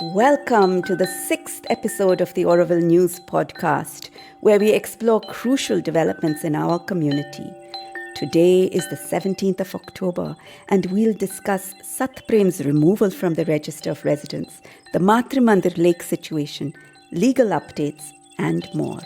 Welcome to the 6th episode of the Auroville News Podcast, where we explore crucial developments in our community. Today is the 17th of October, and we'll discuss Satprem's removal from the Register of Residents, the Matrimandir Lake situation, legal updates, and more.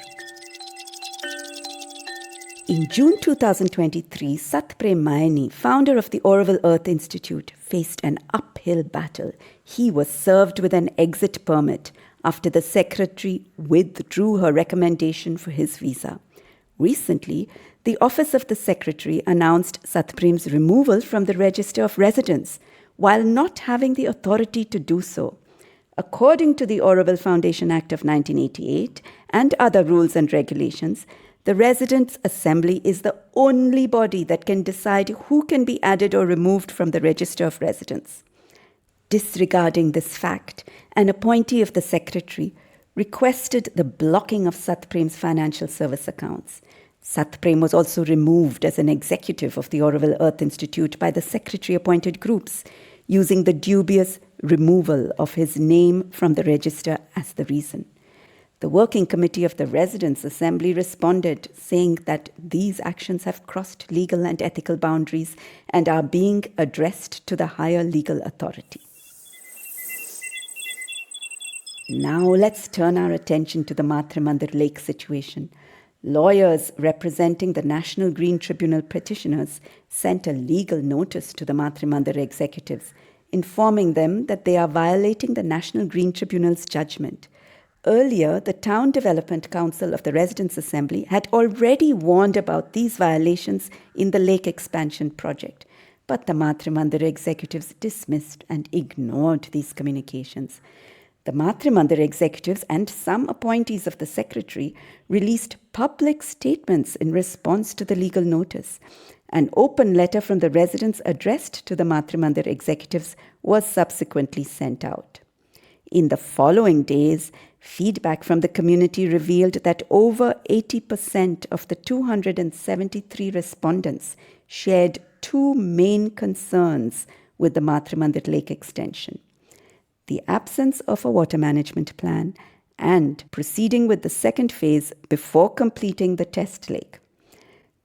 In June 2023, Satprem Mayani, founder of the Auroville Earth Institute, faced an uphill battle. He was served with an exit permit after the secretary withdrew her recommendation for his visa. Recently, the office of the secretary announced Satprem's removal from the Register of Residents, while not having the authority to do so. According to the Auroville Foundation Act of 1988 and other rules and regulations, the Residents' Assembly is the only body that can decide who can be added or removed from the Register of Residents. Disregarding this fact, an appointee of the Secretary requested the blocking of Satprem's financial service accounts. Satprem was also removed as an executive of the Auroville Earth Institute by the Secretary-appointed groups, using the dubious removal of his name from the register as the reason. The Working Committee of the Residents' Assembly responded, saying that these actions have crossed legal and ethical boundaries and are being addressed to the higher legal authority. Now let's turn our attention to the Matrimandir Lake situation. Lawyers representing the National Green Tribunal petitioners sent a legal notice to the Matrimandir executives, informing them that they are violating the National Green Tribunal's judgment. Earlier, the Town Development Council of the Residents' Assembly had already warned about these violations in the lake expansion project, but the Matrimandir executives dismissed and ignored these communications. The Matrimandir executives and some appointees of the Secretary released public statements in response to the legal notice. An open letter from the residents addressed to the Matrimandir executives was subsequently sent out. In the following days, feedback from the community revealed that over 80% of the 273 respondents shared two main concerns with the Matrimandir Lake extension: the absence of a water management plan and proceeding with the second phase before completing the test lake.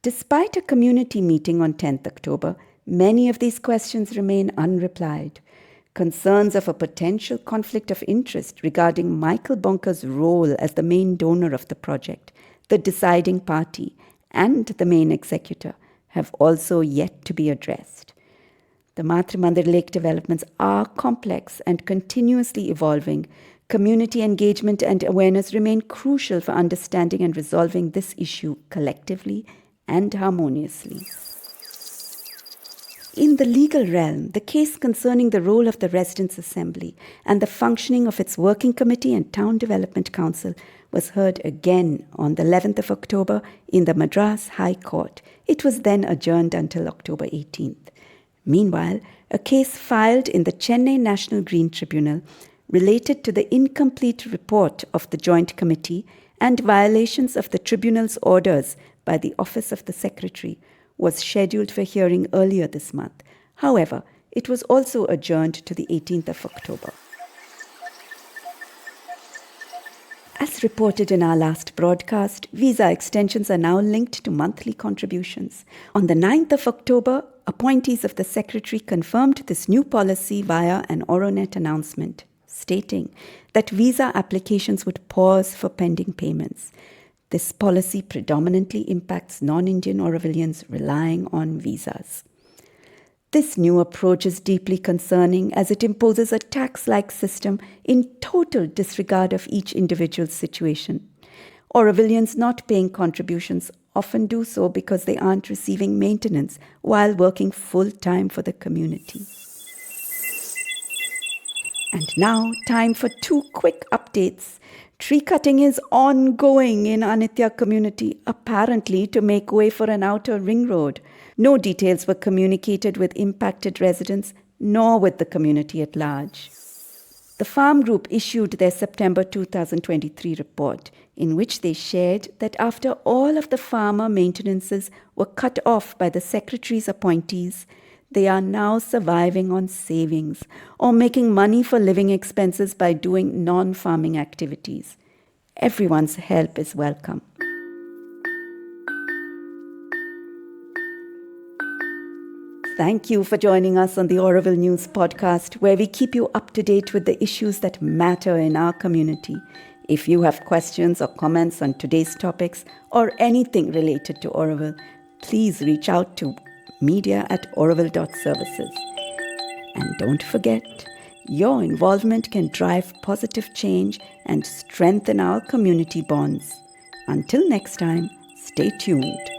Despite a community meeting on 10th October, many of these questions remain unreplied. Concerns of a potential conflict of interest regarding Michael Bonker's role as the main donor of the project, the deciding party, and the main executor have also yet to be addressed. The Matrimandir Lake developments are complex and continuously evolving. Community engagement and awareness remain crucial for understanding and resolving this issue collectively and harmoniously. In the legal realm, the case concerning the role of the Residents' Assembly and the functioning of its Working Committee and Town Development Council was heard again on the 11th of October in the Madras High Court. It was then adjourned until October 18th. Meanwhile, a case filed in the Chennai National Green Tribunal related to the incomplete report of the Joint Committee and violations of the Tribunal's orders by the Office of the Secretary was scheduled for hearing earlier this month. However, it was also adjourned to the 18th of October. As reported in our last broadcast, visa extensions are now linked to monthly contributions. On the 9th of October, appointees of the Secretary confirmed this new policy via an Oronet announcement, stating that visa applications would pause for pending payments. This policy predominantly impacts non-Indian Aurovillians relying on visas. This new approach is deeply concerning as it imposes a tax-like system in total disregard of each individual's situation. Aurovillians not paying contributions often do so because they aren't receiving maintenance while working full-time for the community. And now, time for two quick updates. Tree cutting is ongoing in Anitya community, apparently to make way for an outer ring road. No details were communicated with impacted residents nor with the community at large. The farm group issued their September 2023 report, in which they shared that after all of the farmer maintenances were cut off by the Secretary's appointees, They are now surviving on savings or making money for living expenses by doing non-farming activities. Everyone's help is welcome. Thank you for joining us on the Auroville News Podcast, where we keep you up to date with the issues that matter in our community. If you have questions or comments on today's topics or anything related to Auroville, please reach out to media@auroville.services. And don't forget, your involvement can drive positive change and strengthen our community bonds. Until next time, stay tuned.